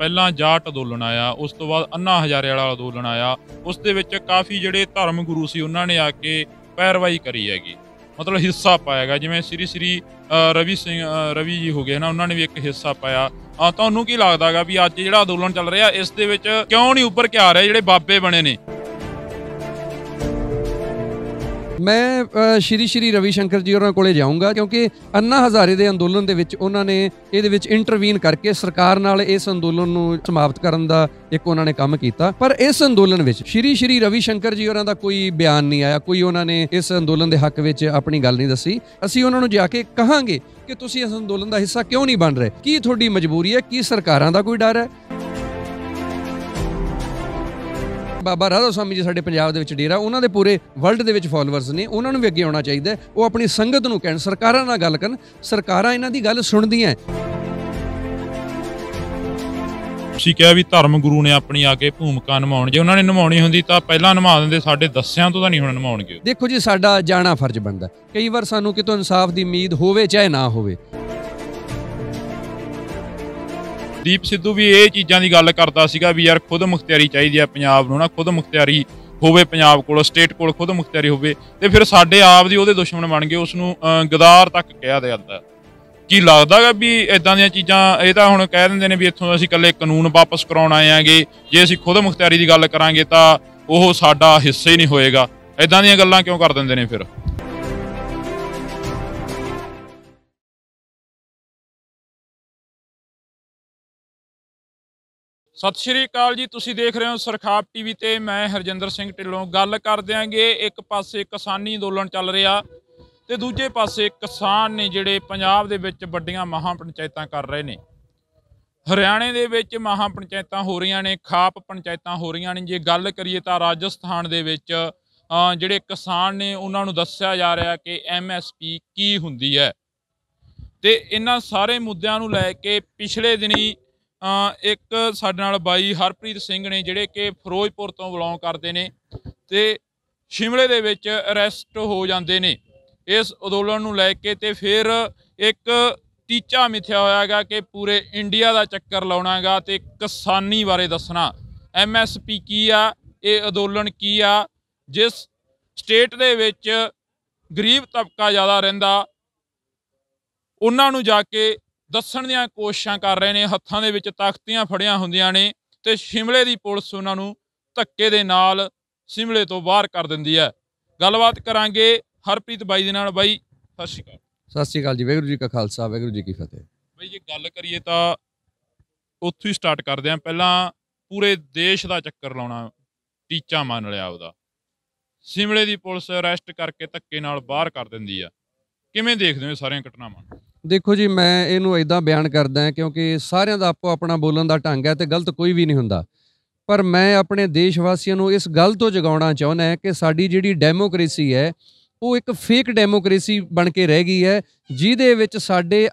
ਪਹਿਲਾਂ ਜਾਟ ਅੰਦੋਲਨ ਆਇਆ, ਉਸ ਤੋਂ ਬਾਅਦ ਅੰਨਾ ਹਜ਼ਾਰੇ ਵਾਲਾ ਅੰਦੋਲਨ ਆਇਆ। ਉਸ ਦੇ ਵਿੱਚ ਕਾਫੀ ਜਿਹੜੇ ਧਰਮ ਗੁਰੂ ਸੀ ਉਹਨਾਂ ਨੇ ਆ ਕੇ ਪੈਰਵਾਈ ਕਰੀ ਹੈਗੀ, ਮਤਲਬ ਹਿੱਸਾ ਪਾਇਆ ਹੈਗਾ। ਜਿਵੇਂ ਸ੍ਰੀ ਰਵੀ ਜੀ ਹੋ ਗਏ ਨਾ, ਉਹਨਾਂ ਨੇ ਵੀ ਇੱਕ ਹਿੱਸਾ ਪਾਇਆ। ਤੁਹਾਨੂੰ ਕੀ ਲੱਗਦਾ ਹੈਗਾ ਵੀ ਅੱਜ ਜਿਹੜਾ ਅੰਦੋਲਨ ਚੱਲ ਰਿਹਾ ਇਸ ਦੇ ਵਿੱਚ ਕਿਉਂ ਨਹੀਂ ਉੱਭਰ ਕੇ ਆ ਰਿਹਾ ਜਿਹੜੇ ਬਾਬੇ ਬਣੇ ਨੇ? मैं श्री रवि शंकर जी होरां कोले जाऊँगा, क्योंकि अन्ना हज़ारे दे अंदोलन दे विच उन्हां ने इहदे विच इंटरवीन करके सरकार नाल इस अंदोलन नूं समाप्त करन दा एक उन्हां ने काम कीता। पर इस अंदोलन विच श्री रवि शंकर जी होरां दा कोई बयान नहीं आया, कोई उन्हां ने इस अंदोलन दे हक विच अपनी गल नहीं दसी। असीं उन्हां नूं जाके कहांगे कि तुसीं इस अंदोलन दा हिस्सा क्यों नहीं बन रहे, की तुहाडी मजबूरी है, की सरकारां दा कोई डर है? बाबा राधा स्वामी जी साडे पंजाब दे विच डेरा, उन्हां दे पूरे वर्ल्ड दे विच फॉलोअर्स ने, उन्हां नूं भी अगे आउणा चाहीदा। वो अपनी संगत नूं कहण, सरकारां नाल गल करन, सरकारां इन्हां दी गल सुणदियां। ਤੁਸੀਂ ਕਿਹਾ ਵੀ ਧਰਮ ਗੁਰੂ ਨੇ ਆਪਣੀ ਆ ਕੇ ਭੂਮਿਕਾ ਨਿਭਾਉਣ, ਜੇ ਉਹਨਾਂ ਨੇ ਨਿਭਾਉਣੀ ਹੁੰਦੀ ਤਾਂ ਪਹਿਲਾਂ ਨਿਭਾ ਦਿੰਦੇ, ਸਾਡੇ ਦੱਸਿਆਂ ਤੋਂ ਤਾਂ ਨਹੀਂ ਹੁਣ ਨਿਭਾਉਣਗੇ। ਦੇਖੋ ਜੀ, ਸਾਡਾ ਜਾਣਾ ਫਰਜ਼ ਬਣਦਾ। ਕਈ ਵਾਰ ਸਾਨੂੰ ਕਿਤੋਂ ਇਨਸਾਫ ਦੀ ਉਮੀਦ ਹੋਵੇ ਚਾਹੇ ਨਾ ਹੋਵੇ। ਦੀਪ ਸਿੱਧੂ ਵੀ ਇਹ ਚੀਜ਼ਾਂ ਦੀ ਗੱਲ ਕਰਦਾ ਸੀਗਾ ਵੀ ਯਾਰ ਖੁਦ ਮੁਖਤਿਆਰੀ ਚਾਹੀਦੀ ਆ ਪੰਜਾਬ ਨੂੰ, ਨਾ ਖੁਦ ਮੁਖਤਿਆਰੀ ਹੋਵੇ, ਪੰਜਾਬ ਕੋਲ, ਸਟੇਟ ਕੋਲ ਖੁਦ ਮੁਖਤਿਆਰੀ ਹੋਵੇ। ਤੇ ਫਿਰ ਸਾਡੇ ਆਪ ਦੀ ਉਹਦੇ ਦੁਸ਼ਮਣ ਬਣ ਗਏ, ਉਸ ਨੂੰ ਗਦਾਰ ਤੱਕ ਕਿਹਾ ਜਾਂਦਾ। ਕੀ ਲੱਗਦਾ ਗਾ ਵੀ ਇਦਾਂ ਦੀਆਂ ਚੀਜ਼ਾਂ, ਇਹ ਤਾਂ ਹੁਣ ਕਹਿ ਦਿੰਦੇ ਨੇ ਵੀ ਇੱਥੋਂ ਅਸੀਂ ਇਕੱਲੇ ਕਾਨੂੰਨ ਵਾਪਸ ਕਰਾਉਣ ਆਏ ਆਂਗੇ, ਜੇ ਅਸੀਂ ਖੁਦ ਮੁਖਤਿਆਰੀ ਦੀ ਗੱਲ ਕਰਾਂਗੇ ਤਾਂ ਉਹ ਸਾਡਾ ਹਿੱਸਾ ਹੀ ਨਹੀਂ ਹੋਏਗਾ। ਇਦਾਂ ਦੀਆਂ ਗੱਲਾਂ ਕਿਉਂ ਕਰ ਦਿੰਦੇ ਨੇ ਫਿਰ? ਸਤਿ ਸ਼੍ਰੀ ਅਕਾਲ ਜੀ, ਤੁਸੀਂ ਦੇਖ ਰਹੇ ਹੋ ਸਰਖਾਪ ਟੀਵੀ ਤੇ ਮੈਂ ਹਰਜਿੰਦਰ ਸਿੰਘ ਢਿੱਲੋਂ। ਗੱਲ ਕਰ ਦਿਆਂਗੇ, ਇੱਕ ਪਾਸੇ ਕਿਸਾਨੀ ਅੰਦੋਲਨ ਚੱਲ ਰਿਹਾ ਤੇ ਦੂਜੇ ਪਾਸੇ ਕਿਸਾਨ ਨੇ ਜਿਹੜੇ ਪੰਜਾਬ ਦੇ ਵਿੱਚ ਵੱਡੀਆਂ ਮਹਾਂ ਪੰਚਾਇਤਾਂ ਕਰ ਰਹੇ ਨੇ। ਹਰਿਆਣੇ ਦੇ ਵਿੱਚ ਮਹਾਂ ਪੰਚਾਇਤਾਂ ਹੋ ਰਹੀਆਂ ਨੇ, ਖਾਪ ਪੰਚਾਇਤਾਂ ਹੋ ਰਹੀਆਂ ਨੇ। ਜੇ ਗੱਲ ਕਰੀਏ ਤਾਂ ਰਾਜਸਥਾਨ ਦੇ ਵਿੱਚ ਜਿਹੜੇ ਕਿਸਾਨ ਨੇ ਉਹਨਾਂ ਨੂੰ ਦੱਸਿਆ ਜਾ ਰਿਹਾ ਕਿ MSP ਕੀ ਹੁੰਦੀ ਹੈ। ਤੇ ਇਹਨਾਂ ਸਾਰੇ ਮੁੱਦਿਆਂ ਨੂੰ ਲੈ ਕੇ ਪਿਛਲੇ ਦਿਨੀ ਇੱਕ ਸਾਡੇ ਨਾਲ ਬਾਈ ਹਰਪ੍ਰੀਤ ਸਿੰਘ ਨੇ, ਜਿਹੜੇ ਕਿ ਫਿਰੋਜ਼ਪੁਰ ਤੋਂ ਬਿਲੋਂਗ ਕਰਦੇ ਨੇ ਤੇ ਸ਼ਿਮਲੇ ਦੇ ਵਿੱਚ ਅਰੈਸਟ ਹੋ ਜਾਂਦੇ ਨੇ ਇਸ ਅੰਦੋਲਨ ਨੂੰ ਲੈ ਕੇ। ਤੇ ਫਿਰ ਇੱਕ ਟੀਚਾ ਮਿਥਿਆ ਹੋਇਆ ਹੈਗਾ ਕਿ ਪੂਰੇ ਇੰਡੀਆ ਦਾ ਚੱਕਰ ਲਾਉਣਾ ਹੈਗਾ ਤੇ ਕਿਸਾਨੀ ਬਾਰੇ ਦੱਸਣਾ। MSP ਕੀ ਆ, ਇਹ ਅੰਦੋਲਨ ਕੀ ਆ। ਜਿਸ ਸਟੇਟ ਦੇ ਵਿੱਚ ਗਰੀਬ ਤਬਕਾ ਜ਼ਿਆਦਾ ਰਹਿੰਦਾ ਉਹਨਾਂ ਨੂੰ ਜਾ ਕੇ ਦੱਸਣ ਦੀਆਂ ਕੋਸ਼ਿਸ਼ਾਂ ਕਰ ਰਹੇ ਨੇ। ਹੱਥਾਂ ਦੇ ਵਿੱਚ ਤਖਤੀਆਂ ਫੜੀਆਂ ਹੁੰਦੀਆਂ ਨੇ ਤੇ ਸ਼ਿਮਲੇ ਦੀ ਪੁਲਿਸ ਉਹਨਾਂ ਨੂੰ ਧੱਕੇ ਦੇ ਨਾਲ ਸ਼ਿਮਲੇ ਤੋਂ ਬਾਹਰ ਕਰ ਦਿੰਦੀ ਹੈ। ਗੱਲਬਾਤ ਕਰਾਂਗੇ ਹਰਪ੍ਰੀਤ ਬਾਈ ਦੇ ਨਾਲ। ਬਾਈ ਸਤਿ ਸ਼੍ਰੀ ਅਕਾਲ। ਸਤਿ ਸ਼੍ਰੀ ਅਕਾਲ ਜੀ। ਵਾਹਿਗੁਰੂ ਜੀ ਕਾ ਖਾਲਸਾ, ਵਾਹਿਗੁਰੂ ਜੀ ਕੀ ਫਤਿਹ। ਬਾਈ ਜੇ ਗੱਲ ਕਰੀਏ ਤਾਂ ਉੱਥੋਂ ਹੀ ਸਟਾਰਟ ਕਰਦੇ ਹਾਂ। ਪਹਿਲਾਂ ਪੂਰੇ ਦੇਸ਼ ਦਾ ਚੱਕਰ ਲਾਉਣਾ ਟੀਚਾ ਮੰਨ ਲਿਆ ਉਹਦਾ, ਸ਼ਿਮਲੇ ਦੀ ਪੁਲਿਸ ਅਰੈਸਟ ਕਰਕੇ ਧੱਕੇ ਨਾਲ ਬਾਹਰ ਕਰ ਦਿੰਦੀ ਆ। ਕਿਵੇਂ ਦੇਖਦੇ ਹੋ ਇਹ ਸਾਰੀਆਂ ਘਟਨਾਵਾਂ? ਦੇਖੋ ਜੀ, ਮੈਂ ਇਹਨੂੰ ਇੱਦਾਂ ਬਿਆਨ ਕਰਦਾ ਹਾਂ ਕਿਉਂਕਿ ਸਾਰਿਆਂ ਦਾ ਆਪੋ ਆਪਣਾ ਬੋਲਣ ਦਾ ਢੰਗ ਹੈ ਤੇ ਗਲਤ ਕੋਈ ਵੀ ਨਹੀਂ ਹੁੰਦਾ। ਪਰ ਮੈਂ ਆਪਣੇ ਦੇਸ਼ ਵਾਸੀਆਂ ਨੂੰ ਇਸ ਗੱਲ ਤੋਂ ਜਗਾਉਣਾ ਚਾਹੁੰਦਾ ਹਾਂ ਕਿ ਸਾਡੀ ਜਿਹੜੀ ਡੈਮੋਕ੍ਰੇਸੀ ਹੈ ਉਹ ਇੱਕ ਫੇਕ ਡੈਮੋਕ੍ਰੇਸੀ ਬਣ ਕੇ ਰਹਿ ਗਈ ਹੈ, ਜਿਹਦੇ ਵਿੱਚ ਸਾਡੇ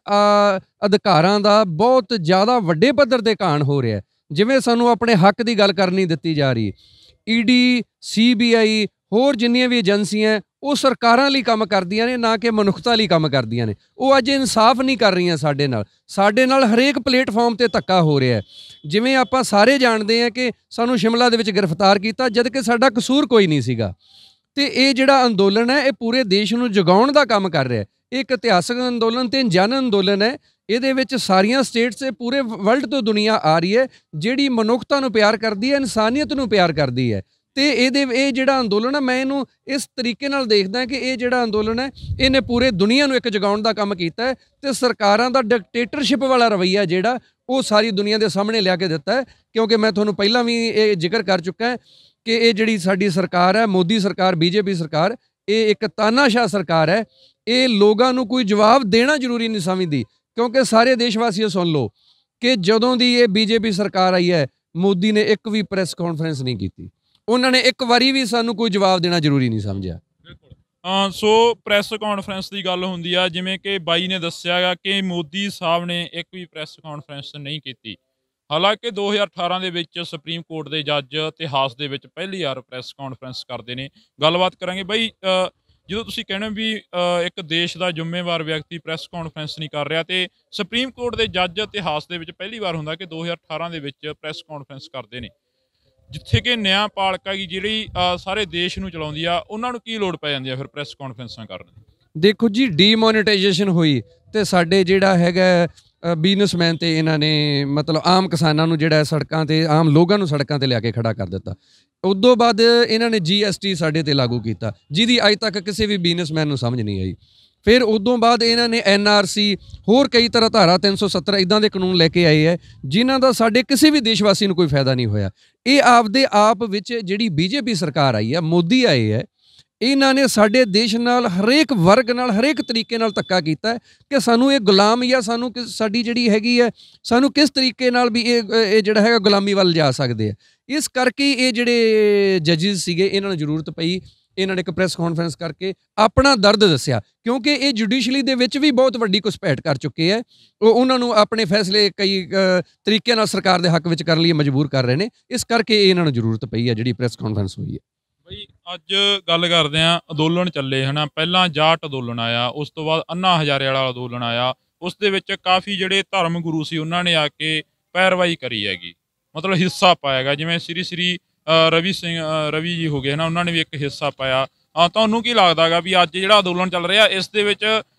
ਅਧਿਕਾਰਾਂ ਦਾ ਬਹੁਤ ਜ਼ਿਆਦਾ ਵੱਡੇ ਪੱਧਰ 'ਤੇ ਘਾਣ ਹੋ ਰਿਹਾ। ਜਿਵੇਂ ਸਾਨੂੰ ਆਪਣੇ ਹੱਕ ਦੀ ਗੱਲ ਕਰਨੀ ਦਿੱਤੀ ਜਾ ਰਹੀ। ED, CBI ਹੋਰ ਜਿੰਨੀਆਂ ਵੀ ਏਜੰਸੀਆਂ ਉਹ ਸਰਕਾਰਾਂ ਲਈ ਕੰਮ ਕਰਦੀਆਂ ਨੇ, ਨਾ ਕਿ ਮਨੁੱਖਤਾ ਲਈ ਕੰਮ ਕਰਦੀਆਂ ਨੇ। ਉਹ ਅੱਜ ਇਨਸਾਫ ਨਹੀਂ ਕਰ ਰਹੀਆਂ ਸਾਡੇ ਨਾਲ ਹਰੇਕ ਪਲੇਟਫਾਰਮ ਤੇ ਧੱਕਾ ਹੋ ਰਿਹਾ। ਜਿਵੇਂ ਆਪਾਂ ਸਾਰੇ ਜਾਣਦੇ ਹਾਂ ਕਿ ਸਾਨੂੰ ਸ਼ਿਮਲਾ ਦੇ ਵਿੱਚ ਗ੍ਰਿਫਤਾਰ ਕੀਤਾ ਜਦ ਕਿ ਸਾਡਾ ਕਸੂਰ ਕੋਈ ਨਹੀਂ ਸੀਗਾ। ਤੇ ਇਹ ਜਿਹੜਾ ਅੰਦੋਲਨ ਹੈ ਇਹ ਪੂਰੇ ਦੇਸ਼ ਨੂੰ ਜਗਾਉਣ ਦਾ ਕੰਮ ਕਰ ਰਿਹਾ। ਇਹ ਇੱਕ ਇਤਿਹਾਸਕ ਅੰਦੋਲਨ ਤੇ ਜਨ ਅੰਦੋਲਨ ਹੈ। ਇਹਦੇ ਵਿੱਚ ਸਾਰੀਆਂ ਸਟੇਟਸ ਤੇ ਪੂਰੇ ਵਰਲਡ ਤੋਂ ਦੁਨੀਆ ਆ ਰਹੀ ਹੈ ਜਿਹੜੀ ਮਨੁੱਖਤਾ ਨੂੰ ਪਿਆਰ ਕਰਦੀ ਹੈ, ਇਨਸਾਨੀਅਤ ਨੂੰ ਪਿਆਰ ਕਰਦੀ ਹੈ। ਤੇ ਇਹ ਜਿਹੜਾ ਅੰਦੋਲਨ ਹੈ, ਮੈਂ ਇਹਨੂੰ ਇਸ ਤਰੀਕੇ ਨਾਲ ਦੇਖਦਾ ਕਿ ਇਹ ਜਿਹੜਾ ਅੰਦੋਲਨ ਹੈ ਇਹਨੇ ਪੂਰੇ ਦੁਨੀਆ ਨੂੰ ਇੱਕ ਜਗਾਉਣ ਦਾ ਕੰਮ ਕੀਤਾ ਹੈ ਤੇ ਸਰਕਾਰਾਂ ਦਾ ਡਿਕਟੇਟਰਸ਼ਿਪ ਵਾਲਾ ਰਵੱਈਆ ਜਿਹੜਾ ਉਹ ਸਾਰੀ ਦੁਨੀਆ ਦੇ ਸਾਹਮਣੇ ਲਿਆ ਕੇ ਦਿੱਤਾ ਹੈ। ਕਿਉਂਕਿ ਮੈਂ ਤੁਹਾਨੂੰ ਪਹਿਲਾਂ ਵੀ ਇਹ ਜ਼ਿਕਰ ਕਰ ਚੁੱਕਾ ਕਿ ਇਹ ਜਿਹੜੀ ਸਾਡੀ ਸਰਕਾਰ ਹੈ, ਮੋਦੀ ਸਰਕਾਰ, BJP ਸਰਕਾਰ, ਇਹ ਇੱਕ ਤਾਨਾਸ਼ਾਹ ਸਰਕਾਰ ਹੈ। ਇਹ ਲੋਕਾਂ ਨੂੰ ਕੋਈ ਜਵਾਬ ਦੇਣਾ ਜ਼ਰੂਰੀ ਨਹੀਂ ਸਮਝਦੀ। ਕਿਉਂਕਿ ਸਾਰੇ ਦੇਸ਼ ਵਾਸੀਓ ਸੁਣ ਲਓ ਕਿ ਜਦੋਂ ਦੀ ਇਹ BJP ਸਰਕਾਰ ਆਈ ਹੈ, ਮੋਦੀ ਨੇ ਇੱਕ ਵੀ ਪ੍ਰੈਸ ਕਾਨਫਰੰਸ ਨਹੀਂ ਕੀਤੀ। ਉਹਨਾਂ ਨੇ ਇੱਕ ਵਾਰੀ ਵੀ ਸਾਨੂੰ ਕੋਈ ਜਵਾਬ ਦੇਣਾ ਜ਼ਰੂਰੀ ਨਹੀਂ ਸਮਝਿਆ। ਸੋ ਪ੍ਰੈਸ ਕਾਨਫਰੰਸ ਦੀ ਗੱਲ ਹੁੰਦੀ ਆ, ਜਿਵੇਂ ਕਿ ਬਾਈ ਨੇ ਦੱਸਿਆ ਗਾ ਕਿ ਮੋਦੀ ਸਾਹਿਬ ਨੇ ਇੱਕ ਵੀ ਪ੍ਰੈਸ ਕਾਨਫਰੰਸ ਨਹੀਂ ਕੀਤੀ। ਹਾਲਾਂਕਿ 2018 ਦੇ ਵਿੱਚ ਸੁਪਰੀਮ ਕੋਰਟ ਦੇ ਜੱਜ ਇਤਿਹਾਸ ਦੇ ਵਿੱਚ ਪਹਿਲੀ ਵਾਰ ਪ੍ਰੈਸ ਕਾਨਫਰੰਸ ਕਰਦੇ ਨੇ। ਗੱਲਬਾਤ ਕਰਾਂਗੇ ਬਾਈ, ਜਦੋਂ ਤੁਸੀਂ ਕਹਿੰਦੇ ਹੋ ਵੀ ਇੱਕ ਦੇਸ਼ ਦਾ ਜ਼ਿੰਮੇਵਾਰ ਵਿਅਕਤੀ ਪ੍ਰੈਸ ਕਾਨਫਰੰਸ ਨਹੀਂ ਕਰ ਰਿਹਾ, ਤੇ ਸੁਪਰੀਮ ਕੋਰਟ ਦੇ ਜੱਜ ਇਤਿਹਾਸ ਦੇ ਵਿੱਚ ਪਹਿਲੀ ਵਾਰ ਹੁੰਦਾ ਕਿ 2018 ਦੇ ਵਿੱਚ ਪ੍ਰੈਸ ਕਾਨਫਰੰਸ ਕਰਦੇ ਨੇ, ਜਿੱਥੇ ਕਿ ਨਿਆਂਪਾਲਿਕਾ ਗੀ ਜਿਹੜੀ ਸਾਰੇ ਦੇਸ਼ ਨੂੰ ਚਲਾਉਂਦੀ ਆ, ਉਹਨਾਂ ਨੂੰ ਕੀ ਲੋੜ ਪੈ ਜਾਂਦੀ ਆ ਫਿਰ ਪ੍ਰੈਸ ਕਾਨਫਰੰਸਾਂ ਕਰਨ ਦੀ? ਦੇਖੋ ਜੀ, ਡੀਮੋਨੇਟਾਈਜੇਸ਼ਨ ਹੋਈ ਤੇ ਸਾਡੇ ਜਿਹੜਾ ਹੈਗਾ ਬਿਜ਼ਨਸਮੈਨ ਤੇ ਇਹਨਾਂ ਨੇ ਮਤਲਬ ਆਮ ਕਿਸਾਨਾਂ ਨੂੰ ਜਿਹੜਾ ਸੜਕਾਂ ਤੇ ਆਮ ਲੋਕਾਂ ਨੂੰ ਸੜਕਾਂ ਤੇ ਲਿਆ ਕੇ ਖੜਾ ਕਰ ਦਿੱਤਾ। ਉਦੋਂ ਬਾਅਦ ਇਹਨਾਂ ਨੇ GST ਸਾਡੇ ਤੇ ਲਾਗੂ ਕੀਤਾ, ਜਿਹਦੀ ਅੱਜ ਤੱਕ ਕਿਸੇ ਵੀ ਬਿਜ਼ਨਸਮੈਨ ਨੂੰ ਸਮਝ ਨਹੀਂ ਆਈ। ਫਿਰ ਉਦੋਂ ਬਾਅਦ ਇਹਨਾਂ ਨੇ NRC ਹੋਰ ਕਈ ਤਰ੍ਹਾਂ ਧਾਰਾ 370 ਇਦਾਂ ਦੇ ਕਾਨੂੰਨ ਲੈ ਕੇ ਆਏ ਹੈ ਜਿਨ੍ਹਾਂ ਦਾ ਸਾਡੇ ਕਿਸੇ ਵੀ ਦੇਸ਼ ਵਾਸੀ ਨੂੰ ਕੋਈ ਫਾਇਦਾ ਨਹੀਂ ਹੋਇਆ। ਇਹ ਆਪਦੇ ਆਪ ਵਿੱਚ ਜਿਹੜੀ BJP ਸਰਕਾਰ ਆਈ ਹੈ, ਮੋਦੀ ਆਏ ਹੈ, ਇਹਨਾਂ ਨੇ ਸਾਡੇ ਦੇਸ਼ ਨਾਲ ਹਰੇਕ ਵਰਗ ਨਾਲ ਹਰੇਕ ਤਰੀਕੇ ਨਾਲ ਧੱਕਾ ਕੀਤਾ ਹੈ ਕਿ ਸਾਨੂੰ ਇਹ ਗੁਲਾਮ ਜਾਂ ਸਾਨੂੰ ਸਾਡੀ ਜਿਹੜੀ ਹੈਗੀ ਹੈ ਸਾਨੂੰ ਕਿਸ ਤਰੀਕੇ ਨਾਲ ਵੀ ਇਹ ਜਿਹੜਾ ਹੈਗਾ ਗੁਲਾਮੀ ਵੱਲ ਜਾ ਸਕਦੇ ਆ। ਇਸ ਕਰਕੇ ਇਹ ਜਿਹੜੇ ਜੱਜਿਸ ਸੀਗੇ ਇਹਨਾਂ ਨੂੰ ਜ਼ਰੂਰਤ ਪਈ, ਇਹਨਾਂ ਨੇ ਇੱਕ ਪ੍ਰੈਸ ਕਾਨਫਰੰਸ ਕਰਕੇ ਆਪਣਾ ਦਰਦ ਦੱਸਿਆ, ਕਿਉਂਕਿ ਇਹ ਜੁਡੀਸ਼ਰੀ ਦੇ ਵਿੱਚ ਵੀ ਬਹੁਤ ਵੱਡੀ ਘੁਸਪੈਠ ਕਰ ਚੁੱਕੇ ਹੈ। ਉਹਨਾਂ ਨੂੰ ਆਪਣੇ ਫੈਸਲੇ ਕਈ ਤਰੀਕੇ ਨਾਲ ਸਰਕਾਰ ਦੇ ਹੱਕ ਵਿੱਚ ਕਰਨ ਲਈ ਮਜਬੂਰ ਕਰ ਰਹੇ ਨੇ। ਇਸ ਕਰਕੇ ਇਹਨਾਂ ਨੂੰ ਜ਼ਰੂਰਤ ਪਈ ਹੈ ਜਿਹੜੀ ਪ੍ਰੈਸ ਕਾਨਫਰੰਸ ਹੋਈ ਹੈ। ਬਈ ਅੱਜ ਗੱਲ ਕਰਦੇ ਹਾਂ, ਅੰਦੋਲਨ ਚੱਲੇ ਹਨਾ, ਪਹਿਲਾਂ ਜਾਟ ਅੰਦੋਲਨ ਆਇਆ, ਉਸ ਤੋਂ ਬਾਅਦ ਅੰਨਾ ਹਜ਼ਾਰੇ ਵਾਲਾ ਅੰਦੋਲਨ ਆਇਆ, ਉਸ ਦੇ ਵਿੱਚ ਕਾਫੀ ਜਿਹੜੇ ਧਰਮ ਗੁਰੂ ਸੀ ਉਹਨਾਂ ਨੇ ਆ ਕੇ ਪੈਰਵਾਈ ਕਰੀ ਹੈਗੀ, ਮਤਲਬ ਹਿੱਸਾ ਪਾਇਆ ਹੈਗਾ, ਜਿਵੇਂ ਸ੍ਰੀ ਰਵੀ ਜੀ ਹੋ ਗਏ ਨਾ, ਉਹਨਾਂ ਨੇ ਵੀ ਇੱਕ ਹਿੱਸਾ ਪਾਇਆ। ਤੁਹਾਨੂੰ ਕੀ ਲੱਗਦਾ ਹੈਗਾ ਵੀ ਅੱਜ ਜਿਹੜਾ ਅੰਦੋਲਨ ਚੱਲ ਰਿਹਾ ਇਸ ਦੇ ਵਿੱਚ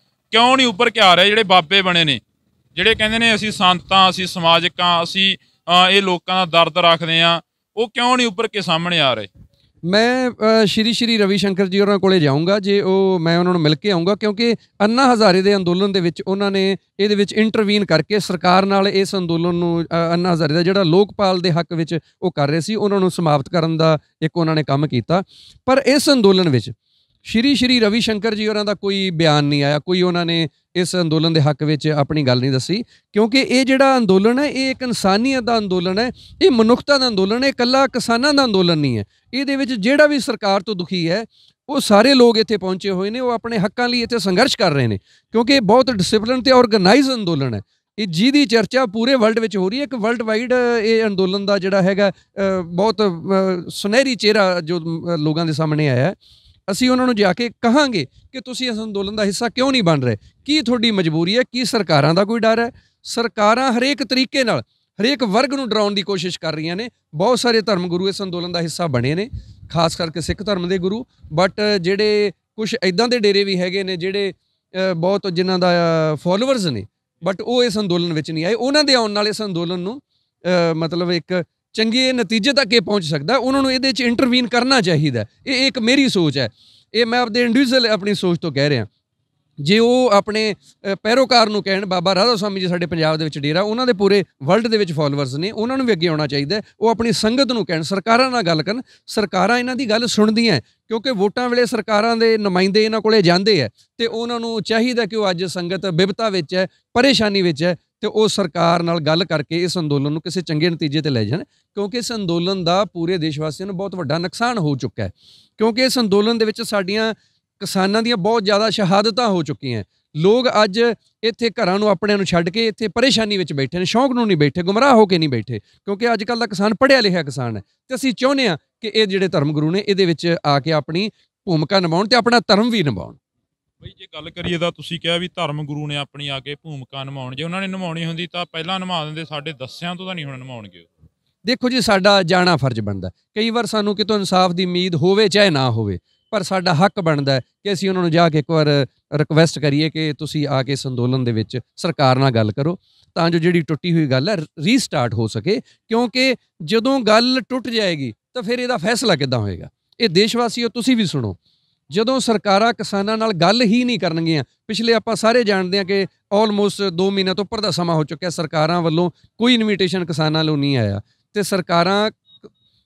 ਕਿਉਂ ਨਹੀਂ ਉੱਭਰ ਕੇ ਆ ਰਿਹਾ? ਜਿਹੜੇ ਬਾਬੇ ਬਣੇ ਨੇ, ਜਿਹੜੇ ਕਹਿੰਦੇ ਨੇ ਅਸੀਂ ਸੰਤ ਹਾਂ, ਅਸੀਂ ਸਮਾਜਿਕ ਹਾਂ, ਅਸੀਂ ਇਹ ਲੋਕਾਂ ਦਾ ਦਰਦ ਰੱਖਦੇ ਹਾਂ, ਉਹ ਕਿਉਂ ਨਹੀਂ ਉੱਭਰ ਕੇ ਸਾਹਮਣੇ ਆ ਰਹੇ? ਮੈਂ ਸ਼੍ਰੀ ਰਵੀ ਸ਼ੰਕਰ ਜੀ ਉਹਨਾਂ ਕੋਲੇ ਜਾਊਂਗਾ, ਜੇ ਉਹ ਮੈਂ ਉਹਨਾਂ ਨੂੰ ਮਿਲ ਕੇ ਆਊਂਗਾ, ਕਿਉਂਕਿ ਅੰਨਾ ਹਜ਼ਾਰੇ ਦੇ ਅੰਦੋਲਨ ਦੇ ਵਿੱਚ ਉਹਨਾਂ ਨੇ ਇਹਦੇ ਵਿੱਚ ਇੰਟਰਵੀਨ ਕਰਕੇ ਸਰਕਾਰ ਨਾਲ ਇਸ ਅੰਦੋਲਨ ਨੂੰ ਅੰਨਾ ਹਜ਼ਾਰੇ ਦਾ ਜਿਹੜਾ ਲੋਕਪਾਲ ਦੇ ਹੱਕ ਵਿੱਚ ਉਹ ਕਰ ਰਹੇ ਸੀ, ਉਹਨਾਂ ਨੂੰ ਸਮਾਪਤ ਕਰਨ ਦਾ ਇੱਕ ਉਹਨਾਂ ਨੇ ਕੰਮ ਕੀਤਾ। ਪਰ ਇਸ ਅੰਦੋਲਨ ਵਿੱਚ ਸ਼੍ਰੀ ਰਵੀ ਸ਼ੰਕਰ ਜੀ ਹੋਰਾਂ ਦਾ ਕੋਈ ਬਿਆਨ ਨਹੀਂ ਆਇਆ, ਕੋਈ ਉਹਨਾਂ ਨੇ ਇਸ ਅੰਦੋਲਨ ਦੇ ਹੱਕ ਵਿੱਚ ਆਪਣੀ ਗੱਲ ਨਹੀਂ ਦੱਸੀ, ਕਿਉਂਕਿ ਇਹ ਜਿਹੜਾ ਅੰਦੋਲਨ ਹੈ ਇਹ ਇੱਕ ਇਨਸਾਨੀਅਤ ਦਾ ਅੰਦੋਲਨ ਹੈ, ਇਹ ਮਨੁੱਖਤਾ ਦਾ ਅੰਦੋਲਨ ਹੈ, ਇਕੱਲਾ ਕਿਸਾਨਾਂ ਦਾ ਅੰਦੋਲਨ ਨਹੀਂ ਹੈ। ਇਹਦੇ ਵਿੱਚ ਜਿਹੜਾ ਵੀ ਸਰਕਾਰ ਤੋਂ ਦੁਖੀ ਹੈ ਉਹ ਸਾਰੇ ਲੋਕ ਇੱਥੇ ਪਹੁੰਚੇ ਹੋਏ ਨੇ, ਉਹ ਆਪਣੇ ਹੱਕਾਂ ਲਈ ਇੱਥੇ ਸੰਘਰਸ਼ ਕਰ ਰਹੇ ਨੇ, ਕਿਉਂਕਿ ਇਹ ਬਹੁਤ ਡਿਸਪਲਿਨ ਤੇ ਆਰਗੇਨਾਈਜ਼ ਅੰਦੋਲਨ ਹੈ। ਇਹ ਜਿਹਦੀ ਚਰਚਾ ਪੂਰੇ ਵਰਲਡ ਵਿੱਚ ਹੋ ਰਹੀ ਹੈ, ਇੱਕ ਵਰਲਡ ਵਾਈਡ ਇਹ ਅੰਦੋਲਨ ਦਾ ਜਿਹੜਾ ਹੈਗਾ ਬਹੁਤ ਸੁਨਹਿਰੀ ਚਿਹਰਾ ਜੋ ਲੋਕਾਂ ਦੇ ਸਾਹਮਣੇ ਆਇਆ। ਅਸੀਂ ਉਹਨਾਂ ਨੂੰ ਜਾ ਕੇ ਕਹਾਂਗੇ ਕਿ ਤੁਸੀਂ ਇਸ ਅੰਦੋਲਨ ਦਾ ਹਿੱਸਾ ਕਿਉਂ ਨਹੀਂ ਬਣ ਰਹੇ, ਕੀ ਤੁਹਾਡੀ ਮਜਬੂਰੀ ਹੈ, ਕੀ ਸਰਕਾਰਾਂ ਦਾ ਕੋਈ ਡਰ ਹੈ? ਸਰਕਾਰਾਂ ਹਰੇਕ ਤਰੀਕੇ ਨਾਲ ਹਰੇਕ ਵਰਗ ਨੂੰ ਡਰਾਉਣ ਦੀ ਕੋਸ਼ਿਸ਼ ਕਰ ਰਹੀਆਂ ਨੇ। ਬਹੁਤ ਸਾਰੇ ਧਰਮ ਗੁਰੂ ਇਸ ਅੰਦੋਲਨ ਦਾ ਹਿੱਸਾ ਬਣੇ ਨੇ, ਖਾਸ ਕਰਕੇ ਸਿੱਖ ਧਰਮ ਦੇ ਗੁਰੂ, ਬਟ ਜਿਹੜੇ ਕੁਝ ਇੱਦਾਂ ਦੇ ਡੇਰੇ ਵੀ ਹੈਗੇ ਨੇ ਜਿਹੜੇ ਬਹੁਤ ਜਿਨ੍ਹਾਂ ਦਾ ਫੋਲੋਵਰਸ ਨੇ, ਬਟ ਉਹ ਇਸ ਅੰਦੋਲਨ ਵਿੱਚ ਨਹੀਂ ਆਏ। ਉਹਨਾਂ ਦੇ ਆਉਣ ਨਾਲ ਇਸ ਅੰਦੋਲਨ ਨੂੰ ਮਤਲਬ ਇੱਕ ਚੰਗੇ ਨਤੀਜੇ ਤੱਕ ਇਹ ਪਹੁੰਚ ਸਕਦਾ, ਉਹਨਾਂ ਨੂੰ ਇਹਦੇ 'ਚ ਇੰਟਰਵੀਨ ਕਰਨਾ ਚਾਹੀਦਾ। ਇਹ ਇੱਕ ਮੇਰੀ ਸੋਚ ਹੈ, ਇਹ ਮੈਂ ਆਪਦੇ ਇੰਡੀਵਿਜੂਅਲ ਆਪਣੀ ਸੋਚ ਤੋਂ ਕਹਿ ਰਿਹਾ। ਜੇ ਉਹ ਆਪਣੇ ਪੈਰੋਕਾਰ ਨੂੰ ਕਹਿਣ, ਬਾਬਾ ਰਾਧਾ ਸਵਾਮੀ ਜੀ ਸਾਡੇ ਪੰਜਾਬ ਦੇ ਵਿੱਚ ਡੇਰਾ, ਉਹਨਾਂ ਦੇ ਪੂਰੇ ਵਰਲਡ ਦੇ ਵਿੱਚ ਫੋਲੋਵਰਸ ਨੇ, ਉਹਨਾਂ ਨੂੰ ਵੀ ਅੱਗੇ ਆਉਣਾ ਚਾਹੀਦਾ। ਉਹ ਆਪਣੀ ਸੰਗਤ ਨੂੰ ਕਹਿਣ, ਸਰਕਾਰਾਂ ਨਾਲ ਗੱਲ ਕਰਨ, ਸਰਕਾਰਾਂ ਇਹਨਾਂ ਦੀ ਗੱਲ ਸੁਣਦੀਆਂ, ਕਿਉਂਕਿ ਵੋਟਾਂ ਵੇਲੇ ਸਰਕਾਰਾਂ ਦੇ ਨੁਮਾਇੰਦੇ ਇਹਨਾਂ ਕੋਲੇ ਜਾਂਦੇ ਹੈ ਤੇ ਉਹਨਾਂ ਨੂੰ ਚਾਹੀਦਾ ਕਿ ਉਹ ਅੱਜ ਸੰਗਤ ਬਿਪਤਾ ਵਿੱਚ ਹੈ, ਪਰੇਸ਼ਾਨੀ ਵਿੱਚ ਹੈ, ਤੇ ਉਹ ਸਰਕਾਰ ਨਾਲ ਗੱਲ ਕਰਕੇ ਇਸ ਅੰਦੋਲਨ ਨੂੰ ਕਿਸੇ ਚੰਗੇ ਨਤੀਜੇ ਤੇ ਲੈ ਜਾਣ, ਕਿਉਂਕਿ ਇਸ ਅੰਦੋਲਨ ਦਾ ਪੂਰੇ ਦੇਸ਼ ਵਾਸੀਆਂ ਨੂੰ ਬਹੁਤ ਵੱਡਾ ਨੁਕਸਾਨ ਹੋ ਚੁੱਕਾ ਹੈ। ਕਿਉਂਕਿ ਇਸ ਅੰਦੋਲਨ ਦੇ ਵਿੱਚ ਸਾਡੀਆਂ ਕਿਸਾਨਾਂ ਦੀਆਂ ਬਹੁਤ ਜ਼ਿਆਦਾ ਸ਼ਹਾਦਤਾਂ ਹੋ ਚੁੱਕੀਆਂ। ਲੋਕ ਅੱਜ ਇੱਥੇ ਘਰਾਂ ਨੂੰ ਆਪਣਿਆਂ ਨੂੰ ਛੱਡ ਕੇ ਇੱਥੇ ਪਰੇਸ਼ਾਨੀ ਵਿੱਚ ਬੈਠੇ ਨੇ, ਸ਼ੌਂਕ ਨੂੰ ਨਹੀਂ ਬੈਠੇ, ਗੁੰਮਰਾਹ ਹੋ ਕੇ ਨਹੀਂ ਬੈਠੇ, ਕਿਉਂਕਿ ਅੱਜ ਕੱਲ੍ਹ ਦਾ ਕਿਸਾਨ ਪੜ੍ਹਿਆ ਲਿਖਿਆ ਕਿਸਾਨ ਹੈ, ਤੇ ਅਸੀਂ ਚਾਹੁੰਦੇ ਹਾਂ ਕਿ ਇਹ ਜਿਹੜੇ ਧਰਮ ਗੁਰੂ ਨੇ ਇਹਦੇ ਵਿੱਚ ਆ ਕੇ ਆਪਣੀ ਭੂਮਿਕਾ ਨਿਭਾਉਣ ਤੇ ਆਪਣਾ ਧਰਮ ਵੀ ਨਿਭਾਉਣ। ਬਈ ਜੇ ਗੱਲ ਕਰੀਏ ਤਾਂ ਤੁਸੀਂ ਕਿਹਾ ਵੀ ਧਰਮ ਗੁਰੂ ਨੇ ਆਪਣੀ ਆ ਕੇ ਭੂਮਿਕਾ ਨਿਭਾਉਣ, ਜੇ ਉਹਨਾਂ ਨੇ ਨਿਭਾਉਣੀ ਹੁੰਦੀ ਤਾਂ ਪਹਿਲਾਂ ਨਿਭਾ ਦਿੰਦੇ, ਸਾਡੇ ਦੱਸਿਆਂ ਤੋਂ ਤਾਂ ਨਹੀਂ ਹੁਣ ਨਿਭਾਉਣਗੇ। ਦੇਖੋ ਜੀ, ਸਾਡਾ ਜਾਣਾ ਫਰਜ਼ ਬਣਦਾ, ਕਈ ਵਾਰ ਸਾਨੂੰ ਕਿਤੋਂ ਇਨਸਾਫ ਦੀ ਉਮੀਦ ਹੋਵੇ ਚਾਹੇ ਨਾ ਹੋਵੇ, ਪਰ ਸਾਡਾ ਹੱਕ ਬਣਦਾ ਕਿ ਅਸੀਂ ਉਹਨਾਂ ਨੂੰ ਜਾ ਕੇ ਇੱਕ ਵਾਰ ਰਿਕੁਐਸਟ ਕਰੀਏ ਕਿ ਤੁਸੀਂ ਆ ਕੇ ਇਸ ਅੰਦੋਲਨ ਦੇ ਵਿੱਚ ਸਰਕਾਰ ਨਾਲ ਗੱਲ ਕਰੋ, ਤਾਂ ਜੋ ਜਿਹੜੀ ਟੁੱਟੀ ਹੋਈ ਗੱਲ ਹੈ ਰੀਸਟਾਰਟ ਹੋ ਸਕੇ। ਕਿਉਂਕਿ ਜਦੋਂ ਗੱਲ ਟੁੱਟ ਜਾਏਗੀ ਤਾਂ ਫਿਰ ਇਹਦਾ ਫੈਸਲਾ ਕਿੱਦਾਂ ਹੋਏਗਾ? ਇਹ ਦੇਸ਼ ਵਾਸੀਓ ਤੁਸੀਂ ਵੀ ਸੁਣੋ, ਜਦੋਂ ਸਰਕਾਰਾਂ ਕਿਸਾਨਾਂ ਨਾਲ ਗੱਲ ਹੀ ਨਹੀਂ ਕਰਨਗੀਆਂ, ਪਿਛਲੇ ਆਪਾਂ ਸਾਰੇ ਜਾਣਦੇ ਹਾਂ ਕਿ ਆਲਮੋਸਟ 2 ਮਹੀਨਿਆਂ ਤੋਂ ਉੱਪਰ ਦਾ ਸਮਾਂ ਹੋ ਚੁੱਕਿਆ, ਸਰਕਾਰਾਂ ਵੱਲੋਂ ਕੋਈ ਇਨਵੀਟੇਸ਼ਨ ਕਿਸਾਨਾਂ ਨੂੰ ਨਹੀਂ ਆਇਆ, ਤੇ ਸਰਕਾਰਾਂ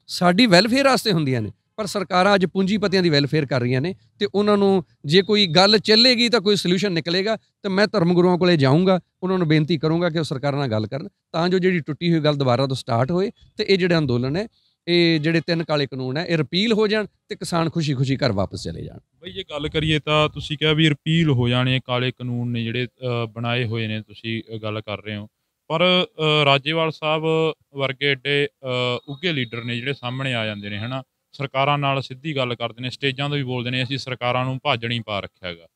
ਸਾਡੀ ਵੈਲਫੇਅਰ ਵਾਸਤੇ ਹੁੰਦੀਆਂ ਨੇ, ਪਰ ਸਰਕਾਰਾਂ ਅੱਜ ਪੂੰਜੀਪਤੀਆਂ ਦੀ ਵੈਲਫੇਅਰ ਕਰ ਰਹੀਆਂ ਨੇ, ਤੇ ਉਹਨਾਂ ਨੂੰ ਜੇ ਕੋਈ ਗੱਲ ਚੱਲੇਗੀ ਤਾਂ ਕੋਈ ਸੋਲੂਸ਼ਨ ਨਿਕਲੇਗਾ। ਤਾਂ ਮੈਂ ਧਰਮ ਗੁਰੂਆਂ ਕੋਲੇ ਜਾਊਂਗਾ, ਉਹਨਾਂ ਨੂੰ ਬੇਨਤੀ ਕਰੂੰਗਾ ਕਿ ਉਹ ਸਰਕਾਰਾਂ ਨਾਲ ਗੱਲ ਕਰਨ, ਤਾਂ ਜੋ ਜਿਹੜੀ ਟੁੱਟੀ ਹੋਈ ਗੱਲ ਦੁਬਾਰਾ ਤੋਂ ਸਟਾਰਟ ਹੋਏ, ਤੇ ਇਹ ਜਿਹੜਾ ਅੰਦੋਲਨ ਹੈ, ਇਹ ਜਿਹੜੇ 3 ਕਾਲੇ ਕਾਨੂੰਨ ਹੈ, ਇਹ ਰਿਪੀਲ ਹੋ ਜਾਣ ਤੇ ਕਿਸਾਨ ਖੁਸ਼ੀ ਘਰ ਵਾਪਸ ਚਲੇ ਜਾਣ। ਬਈ ਜੇ ਗੱਲ ਕਰੀਏ ਤਾਂ ਤੁਸੀਂ ਕਿਹਾ ਵੀ ਰਿਪੀਲ ਹੋ ਜਾਣੇ ਕਾਲੇ ਕਾਨੂੰਨ ਨੇ ਜਿਹੜੇ ਬਣਾਏ ਹੋਏ ਨੇ, ਤੁਸੀਂ ਗੱਲ ਕਰ ਰਹੇ ਹੋ, ਪਰ ਰਾਜੇਵਾਲ ਸਾਹਿਬ ਵਰਗੇ ਏਡੇ ਉੱਘੇ ਲੀਡਰ ਨੇ ਜਿਹੜੇ ਸਾਹਮਣੇ ਆ ਜਾਂਦੇ ਨੇ, ਹੈ ਨਾ, ਸਰਕਾਰਾਂ ਨਾਲ ਸਿੱਧੀ ਗੱਲ ਕਰਦੇ ਨੇ, ਸਟੇਜਾਂ ਤੋਂ ਵੀ ਬੋਲਦੇ ਨੇ ਅਸੀਂ ਸਰਕਾਰਾਂ ਨੂੰ ਭਾਜਣ ਹੀ ਪਾ ਰੱਖਿਆ ਹੈਗਾ।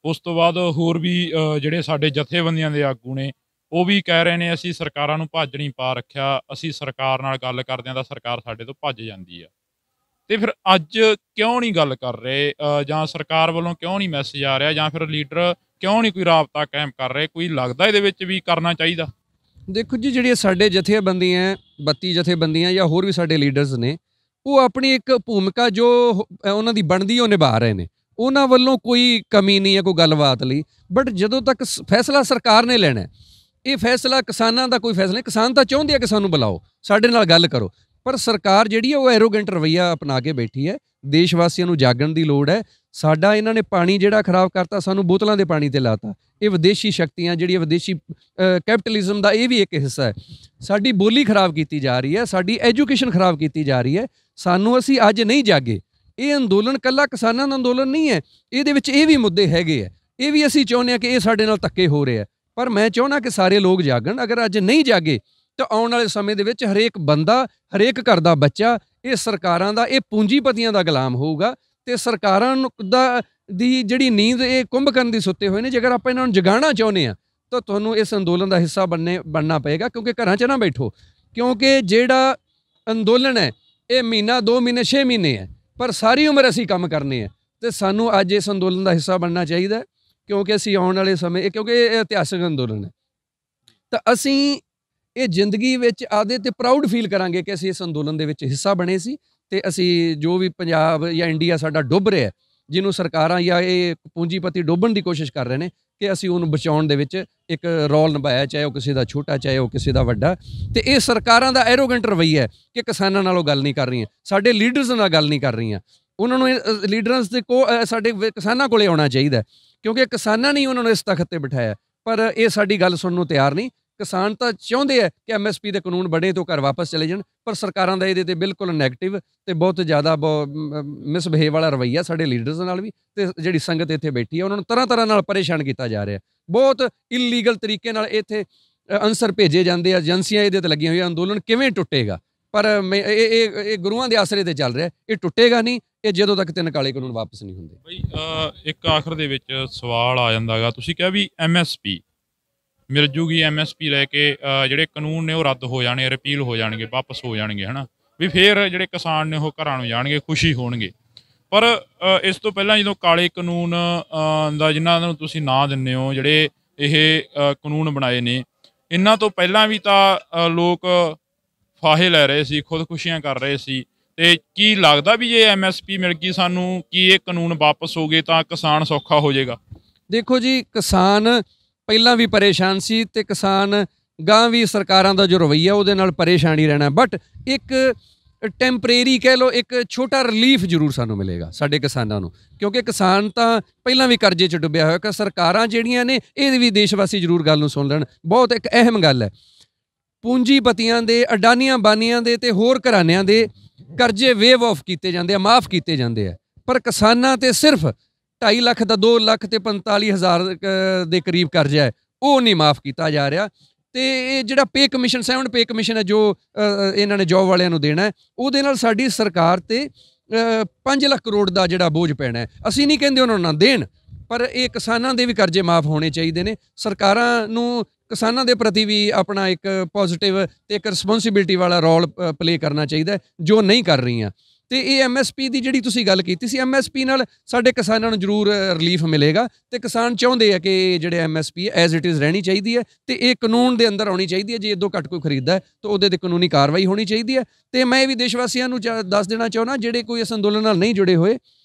ਉਸ ਤੋਂ ਬਾਅਦ ਹੋਰ ਵੀ ਜਿਹੜੇ ਸਾਡੇ ਜਥੇਬੰਦੀਆਂ ਦੇ ਆਗੂ ਨੇ ਉਹ ਵੀ ਕਹਿ ਰਹੇ ਨੇ ਅਸੀਂ ਸਰਕਾਰਾਂ ਨੂੰ ਭਾਜਣ ਹੀ ਪਾ ਰੱਖਿਆ, ਅਸੀਂ ਸਰਕਾਰ ਨਾਲ ਗੱਲ ਕਰਦੇ ਹਾਂ ਤਾਂ ਸਰਕਾਰ ਸਾਡੇ ਤੋਂ ਭੱਜ ਜਾਂਦੀ ਆ। ਤੇ ਫਿਰ ਅੱਜ ਕਿਉਂ ਨਹੀਂ ਗੱਲ ਕਰ ਰਹੇ, ਜਾਂ ਸਰਕਾਰ ਵੱਲੋਂ ਕਿਉਂ ਨਹੀਂ ਮੈਸੇਜ ਆ ਰਿਹਾ, ਜਾਂ ਫਿਰ ਲੀਡਰ ਕਿਉਂ ਨਹੀਂ ਕੋਈ ਰਾਬਤਾ ਕਾਇਮ ਕਰ ਰਹੇ? ਕੋਈ ਲੱਗਦਾ ਇਹਦੇ ਵਿੱਚ ਵੀ ਕਰਨਾ ਚਾਹੀਦਾ? ਦੇਖੋ ਜੀ, ਜਿਹੜੀਆਂ ਸਾਡੇ ਜਥੇਬੰਦੀਆਂ 32 ਜਥੇਬੰਦੀਆਂ ਜਾਂ ਹੋਰ ਵੀ ਸਾਡੇ ਲੀਡਰਸ ਨੇ, ਉਹ ਆਪਣੀ ਇੱਕ ਭੂਮਿਕਾ ਜੋ ਉਹਨਾਂ ਦੀ ਬਣਦੀ ਉਹ ਨਿਭਾ ਰਹੇ ਨੇ। ਉਹਨਾਂ ਵੱਲੋਂ ਕੋਈ ਕਮੀ ਨਹੀਂ ਹੈ ਕੋਈ ਗੱਲਬਾਤ ਲਈ। ਬਟ ਜਦੋਂ ਤੱਕ ਫੈਸਲਾ ਸਰਕਾਰ ਨੇ ਲੈਣਾ, ਇਹ ਫੈਸਲਾ ਕਿਸਾਨਾਂ ਦਾ ਕੋਈ ਫੈਸਲਾ ਨਹੀਂ। ਕਿਸਾਨ ਤਾਂ ਚਾਹੁੰਦੇ ਆ ਕਿ ਸਾਨੂੰ ਬੁਲਾਓ, ਸਾਡੇ ਨਾਲ ਗੱਲ ਕਰੋ, ਪਰ ਸਰਕਾਰ ਜਿਹੜੀ ਹੈ ਉਹ ਐਰੋਗੈਂਟ ਰਵੱਈਆ ਅਪਣਾ ਕੇ ਬੈਠੀ ਹੈ। ਦੇਸ਼ ਵਾਸੀਆਂ ਨੂੰ ਜਾਗਣ ਦੀ ਲੋੜ ਹੈ। ਸਾਡਾ ਇਹਨਾਂ ਨੇ ਪਾਣੀ ਜਿਹੜਾ ਖਰਾਬ ਕਰਤਾ, ਸਾਨੂੰ ਬੋਤਲਾਂ ਦੇ ਪਾਣੀ ਤੇ ਲਾਤਾ। ਇਹ ਵਿਦੇਸ਼ੀ ਸ਼ਕਤੀਆਂ ਜਿਹੜੀਆਂ ਵਿਦੇਸ਼ੀ ਕੈਪੀਟਲਿਜ਼ਮ ਦਾ ਇਹ ਵੀ ਇੱਕ ਹਿੱਸਾ ਹੈ। ਸਾਡੀ ਬੋਲੀ ਖਰਾਬ ਕੀਤੀ ਜਾ ਰਹੀ ਹੈ, ਸਾਡੀ ਐਜੂਕੇਸ਼ਨ ਖਰਾਬ ਕੀਤੀ ਜਾ ਰਹੀ ਹੈ। ਸਾਨੂੰ ਅਸੀਂ ਅੱਜ ਨਹੀਂ ਜਾਗੇ। ਇਹ ਅੰਦੋਲਨ ਇਕੱਲਾ ਕਿਸਾਨਾਂ ਦਾ ਅੰਦੋਲਨ ਨਹੀਂ ਹੈ, ਇਹਦੇ ਵਿੱਚ ਇਹ ਵੀ ਮੁੱਦੇ ਹੈਗੇ ਆ। ਇਹ ਵੀ ਅਸੀਂ ਚਾਹੁੰਦੇ ਹਾਂ ਕਿ ਇਹ ਸਾਡੇ ਨਾਲ ਧੱਕੇ ਹੋ ਰਹੇ ਆ, ਪਰ ਮੈਂ ਚਾਹੁੰਦਾ ਕਿ ਸਾਰੇ ਲੋਕ ਜਾਗਣ। ਅਗਰ ਅੱਜ ਨਹੀਂ ਜਾਗੇ ਤਾਂ ਆਉਣ ਵਾਲੇ ਸਮੇਂ ਦੇ ਵਿੱਚ ਹਰੇਕ ਬੰਦਾ, ਹਰੇਕ ਘਰ ਦਾ ਬੱਚਾ ਇਹ ਸਰਕਾਰਾਂ ਦਾ, ਇਹ ਪੂੰਜੀਪਤੀਆਂ ਦਾ ਗੁਲਾਮ ਹੋਊਗਾ। ਤੇ ਸਰਕਾਰਾਂ ਦੀ ਜਿਹੜੀ ਨੀਂਦ ਇਹ ਕੁੰਭਕਰਨ ਦੀ ਸੁੱਤੇ ਹੋਏ ਨੇ, ਜੇਕਰ ਆਪਾਂ ਇਹਨਾਂ ਨੂੰ ਜਗਾਉਣਾ ਚਾਹੁੰਦੇ ਹਾਂ ਤਾਂ ਤੁਹਾਨੂੰ ਇਸ ਅੰਦੋਲਨ ਦਾ ਹਿੱਸਾ ਬਣਨਾ ਪਏਗਾ। ਕਿਉਂਕਿ ਘਰਾਂ 'ਚ ਨਾ ਬੈਠੋ, ਕਿਉਂਕਿ ਜਿਹੜਾ ਅੰਦੋਲਨ ਹੈ ਇਹ ਮਹੀਨਾ 2 ਮਹੀਨੇ 6 ਮਹੀਨੇ ਹੈ, ਪਰ ਸਾਰੀ ਉਮਰ ਅਸੀਂ ਕੰਮ ਕਰਨੇ ਆ। ਤੇ ਸਾਨੂੰ ਅੱਜ ਇਸ ਅੰਦੋਲਨ ਦਾ ਹਿੱਸਾ ਬਣਨਾ ਚਾਹੀਦਾ, ਕਿਉਂਕਿ ਅਸੀਂ ਆਉਣ ਵਾਲੇ ਸਮੇਂ, ਕਿਉਂਕਿ ਇਹ ਇਤਿਹਾਸਕ ਅੰਦੋਲਨ ਹੈ, ਤਾਂ ਅਸੀਂ ਇਹ ਜ਼ਿੰਦਗੀ ਵਿੱਚ ਆਦੇ ਤੇ ਪ੍ਰਾਊਡ ਫੀਲ ਕਰਾਂਗੇ ਕਿ ਅਸੀਂ ਇਸ ਅੰਦੋਲਨ ਦੇ ਵਿੱਚ ਹਿੱਸਾ ਬਣੇ ਸੀ। ਤੇ ਅਸੀਂ ਜੋ ਵੀ ਪੰਜਾਬ ਜਾਂ ਇੰਡੀਆ ਸਾਡਾ ਡੁੱਬ ਰਿਹਾ, ਜਿਹਨੂੰ ਸਰਕਾਰਾਂ ਜਾਂ ਇਹ ਪੂੰਜੀਪਤੀ ਡੋਬਣ ਦੀ ਕੋਸ਼ਿਸ਼ ਕਰ ਰਹੇ ਨੇ, ਕਿ ਅਸੀਂ ਉਹਨੂੰ ਬਚਾਉਣ ਦੇ ਵਿੱਚ ਇੱਕ ਰੋਲ ਨਿਭਾਇਆ, ਚਾਹੇ ਉਹ ਕਿਸੇ ਦਾ ਛੋਟਾ, ਚਾਹੇ ਉਹ ਕਿਸੇ ਦਾ ਵੱਡਾ। ਤੇ ਇਹ ਸਰਕਾਰਾਂ ਦਾ ਐਰੋਗੈਂਟ ਰਵੱਈਆ ਹੈ ਕਿ ਕਿਸਾਨਾਂ ਨਾਲੋਂ ਗੱਲ ਨਹੀਂ ਕਰ ਰਹੀਆਂ, ਸਾਡੇ ਲੀਡਰਸ ਨਾਲ ਗੱਲ ਨਹੀਂ ਕਰ ਰਹੀਆਂ। ਉਹਨਾਂ ਨੂੰ ਲੀਡਰਸ ਦੇ ਸਾਡੇ ਕਿਸਾਨਾਂ ਕੋਲੇ ਆਉਣਾ ਚਾਹੀਦਾ, ਕਿਉਂਕਿ ਕਿਸਾਨਾਂ ਨੇ ਉਹਨਾਂ ਨੂੰ ਇਸ ਤਖਤ ਤੇ ਬਿਠਾਇਆ, ਪਰ ਇਹ ਸਾਡੀ ਗੱਲ ਸੁਣਨ ਨੂੰ ਤਿਆਰ ਨਹੀਂ। ਕਿਸਾਨ ਤਾਂ ਚਾਹੁੰਦੇ ਆ ਕਿ MSP ਦੇ ਕਾਨੂੰਨ ਬਣੇ ਤੋਂ ਘਰ ਵਾਪਸ ਚਲੇ ਜਾਣ, ਪਰ ਸਰਕਾਰਾਂ ਦਾ ਇਹਦੇ ਤੇ ਬਿਲਕੁਲ ਨੈਗੇਟਿਵ ਤੇ ਬਹੁਤ ਜ਼ਿਆਦਾ ਮਿਸਬਿਹੇਵ ਵਾਲਾ ਰਵੱਈਆ ਸਾਡੇ ਲੀਡਰਸ ਨਾਲ ਵੀ। ਤੇ ਜਿਹੜੀ ਸੰਗਤ ਇੱਥੇ ਬੈਠੀ ਹੈ ਉਹਨਾਂ ਨੂੰ ਤਰ੍ਹਾਂ ਨਾਲ ਪਰੇਸ਼ਾਨ ਕੀਤਾ ਜਾ ਰਿਹਾ। ਬਹੁਤ ਇਲੀਗਲ ਤਰੀਕੇ ਨਾਲ ਇੱਥੇ ਅਨਸਰ ਭੇਜੇ ਜਾਂਦੇ ਆ, ਏਜੰਸੀਆਂ ਇਹਦੇ ਤੇ ਲੱਗੀਆਂ ਹੋਈਆਂ। ਅੰਦੋਲਨ ਕਿਵੇਂ ਟੁੱਟੇਗਾ? ਪਰ ਇਹ ਗੁਰੂਆਂ ਦੇ ਆਸਰੇ ਤੇ ਚੱਲ ਰਿਹਾ, ਇਹ ਟੁੱਟੇਗਾ ਨਹੀਂ, ਇਹ ਜਦੋਂ ਤੱਕ 3 ਕਾਲੇ ਕਾਨੂੰਨ ਵਾਪਸ ਨਹੀਂ ਹੁੰਦੇ। ਬਈ ਇੱਕ ਆਖਰ ਦੇ ਵਿੱਚ ਸਵਾਲ ਆ ਜਾਂਦਾ ਗਾ, ਤੁਸੀਂ ਕਿਹਾ ਵੀ MSP ਮਿਲ ਜੂਗੀ, MSP ਲੈ ਕੇ ਜਿਹੜੇ ਕਾਨੂੰਨ ਨੇ ਉਹ ਰੱਦ ਹੋ ਜਾਣੇ, ਰਿਪੀਲ ਹੋ ਜਾਣਗੇ, ਵਾਪਸ ਹੋ ਜਾਣਗੇ, ਹੈ ਨਾ, ਵੀ ਫਿਰ ਜਿਹੜੇ ਕਿਸਾਨ ਨੇ ਉਹ ਘਰਾਂ ਨੂੰ ਜਾਣਗੇ, ਖੁਸ਼ੀ ਹੋਣਗੇ। ਪਰ ਇਸ ਤੋਂ ਪਹਿਲਾਂ ਜਦੋਂ ਕਾਲੇ ਕਾਨੂੰਨ ਦਾ ਜਿਨ੍ਹਾਂ ਨੂੰ ਤੁਸੀਂ ਨਾਂ ਦਿੰਦੇ ਹੋ, ਜਿਹੜੇ ਇਹ ਕਾਨੂੰਨ ਬਣਾਏ ਨੇ, ਇਹਨਾਂ ਤੋਂ ਪਹਿਲਾਂ ਵੀ ਤਾਂ ਲੋਕ ਫਾਹੇ ਲੈ ਰਹੇ ਸੀ, ਖੁਦਕੁਸ਼ੀਆਂ ਕਰ ਰਹੇ ਸੀ। ਤੇ ਕੀ ਲੱਗਦਾ ਵੀ ਜੇ MSP ਮਿਲ ਗਈ ਸਾਨੂੰ, ਕੀ ਇਹ ਕਾਨੂੰਨ ਵਾਪਸ ਹੋ ਗਏ ਤਾਂ ਕਿਸਾਨ ਸੌਖਾ ਹੋ ਜਾਏਗਾ? ਦੇਖੋ ਜੀ, ਕਿਸਾਨ ਪਹਿਲਾਂ ਵੀ ਪਰੇਸ਼ਾਨ ਸੀ ਤੇ ਕਿਸਾਨ ਗਾਂ ਵੀ ਸਰਕਾਰਾਂ ਦਾ ਜੋ ਰਵੱਈਆ ਉਹਦੇ ਨਾਲ ਪਰੇਸ਼ਾਨ ਹੀ ਰਹਿਣਾ। ਬਟ ਇੱਕ ਟੈਂਪਰੇਰੀ ਕਹਿ ਲਓ, ਇੱਕ ਛੋਟਾ ਰਿਲੀਫ ਜ਼ਰੂਰ ਸਾਨੂੰ ਮਿਲੇਗਾ ਸਾਡੇ ਕਿਸਾਨਾਂ ਨੂੰ, ਕਿਉਂਕਿ ਕਿਸਾਨ ਤਾਂ ਪਹਿਲਾਂ ਵੀ ਕਰਜ਼ੇ 'ਚ ਡੁੱਬਿਆ ਹੋਇਆ। ਕਿ ਸਰਕਾਰਾਂ ਜਿਹੜੀਆਂ ਨੇ ਇਹ ਵੀ ਦੇਸ਼ ਵਾਸੀ ਜ਼ਰੂਰ ਗੱਲ ਨੂੰ ਸੁਣ ਲੈਣ। ਬਹੁਤ ਇੱਕ ਅਹਿਮ ਗੱਲ ਹੈ, ਪੂੰਜੀਪਤੀਆਂ ਦੇ, ਅਡਾਨੀਆਂ ਬਾਨੀਆਂ ਦੇ ਤੇ ਹੋਰ ਘਰਾਣਿਆਂ ਦੇ ਕਰਜ਼ੇ ਵੇਵ ਆਫ ਕੀਤੇ ਜਾਂਦੇ ਆ, ਮਾਫ ਕੀਤੇ ਜਾਂਦੇ ਆ, ਪਰ ਕਿਸਾਨਾਂ ਤੇ ਸਿਰਫ 2.5 ਲੱਖ ਦਾ 2 ਲੱਖ ਤੇ 45,000 ਦੇ ਕਰੀਬ ਕਰਜ਼ਾ ਹੈ, ਉਹ ਨਹੀਂ ਮਾਫ ਕੀਤਾ ਜਾ ਰਿਹਾ। ਤੇ ਇਹ ਜਿਹੜਾ ਪੇ ਕਮਿਸ਼ਨ, 7 ਪੇ ਕਮਿਸ਼ਨ ਹੈ ਜੋ ਇਹਨਾਂ ਨੇ ਜੋਬ ਵਾਲਿਆਂ ਨੂੰ ਦੇਣਾ, ਉਹਦੇ ਨਾਲ ਸਾਡੀ ਸਰਕਾਰ ਤੇ 5 ਲੱਖ ਕਰੋੜ ਦਾ ਜਿਹੜਾ ਬੋਝ ਪੈਣਾ ਹੈ। ਅਸੀਂ ਨਹੀਂ ਕਹਿੰਦੇ ਉਹਨਾਂ ਨੂੰ ਨਾ ਦੇਣ, ਪਰ ਇਹ ਕਿਸਾਨਾਂ ਦੇ ਵੀ ਕਰਜ਼ੇ ਮਾਫ ਹੋਣੇ ਚਾਹੀਦੇ ਨੇ। ਸਰਕਾਰਾਂ ਨੂੰ ਕਿਸਾਨਾਂ ਦੇ ਪ੍ਰਤੀ ਵੀ ਆਪਣਾ ਇੱਕ ਪੋਜ਼ਿਟਿਵ ਤੇ ਇੱਕ ਰਿਸਪੌਂਸਿਬਿਲਿਟੀ ਵਾਲਾ ਰੋਲ ਪਲੇ ਕਰਨਾ ਚਾਹੀਦਾ, ਜੋ ਨਹੀਂ ਕਰ ਰਹੀਆਂ। ਤੇ ਇਹ MSP ਦੀ ਜਿਹੜੀ ਤੁਸੀਂ ਗੱਲ ਕੀਤੀ ਸੀ, MSP ਨਾਲ ਸਾਡੇ ਕਿਸਾਨਾਂ ਨੂੰ ਜ਼ਰੂਰ ਰਿਲੀਫ ਮਿਲੇਗਾ। ਤੇ ਕਿਸਾਨ ਚਾਹੁੰਦੇ ਆ ਕਿ ਜਿਹੜੇ MSP ਐਜ਼ ਇਟ ਇਜ਼ ਰਹਿਣੀ ਚਾਹੀਦੀ ਹੈ, ਤੇ ਇਹ ਕਾਨੂੰਨ ਦੇ ਅੰਦਰ ਆਉਣੀ ਚਾਹੀਦੀ ਹੈ। ਜੇ ਇਦੋਂ ਘੱਟ ਕੋਈ ਖਰੀਦਦਾ ਹੈ ਤਾਂ ਉਹਦੇ 'ਤੇ ਕਾਨੂੰਨੀ ਕਾਰਵਾਈ ਹੋਣੀ ਚਾਹੀਦੀ ਹੈ। ਤੇ ਮੈਂ ਇਹ ਵੀ ਦੇਸ਼ ਵਾਸੀਆਂ ਨੂੰ ਦੱਸ ਦੇਣਾ ਚਾਹੁੰਦਾ, ਜਿਹੜੇ ਕੋਈ ਇਸ ਅੰਦੋਲਨ ਨਾਲ ਨਹੀਂ ਜੁੜੇ ਹੋਏ,